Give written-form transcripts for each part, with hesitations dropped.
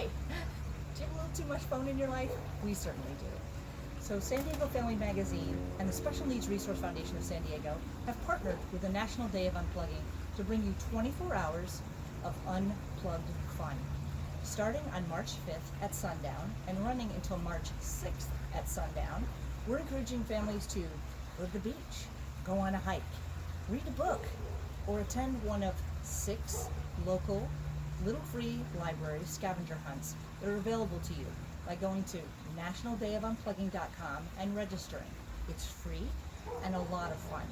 Do you have a little too much phone in your life? We certainly do. So San Diego Family Magazine and the Special Needs Resource Foundation of San Diego have partnered with the National Day of Unplugging to bring you 24 hours of unplugged fun. Starting on March 5th at sundown and running until March 6th at sundown, we're encouraging families to go to the beach, go on a hike, read a book, or attend one of 6 local little free library scavenger hunts that are available to you by going to nationaldayofunplugging.com and registering. It's free and a lot of fun.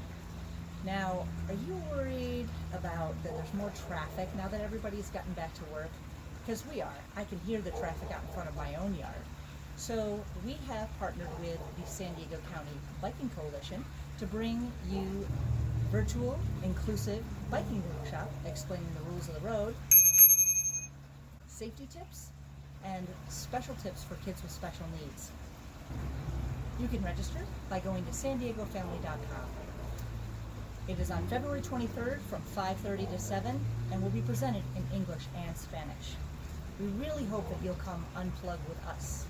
Now, are you worried about that there's more traffic now that everybody's gotten back to work? Because we are. I can hear the traffic out in front of my own yard. So we have partnered with the San Diego County Biking Coalition to bring you virtual, inclusive biking workshop explaining the rules of the road, safety tips, and special tips for kids with special needs. You can register by going to sandiegofamily.com. It is on February 23rd from 5:30 to 7 and will be presented in English and Spanish. We really hope that you'll come unplug with us.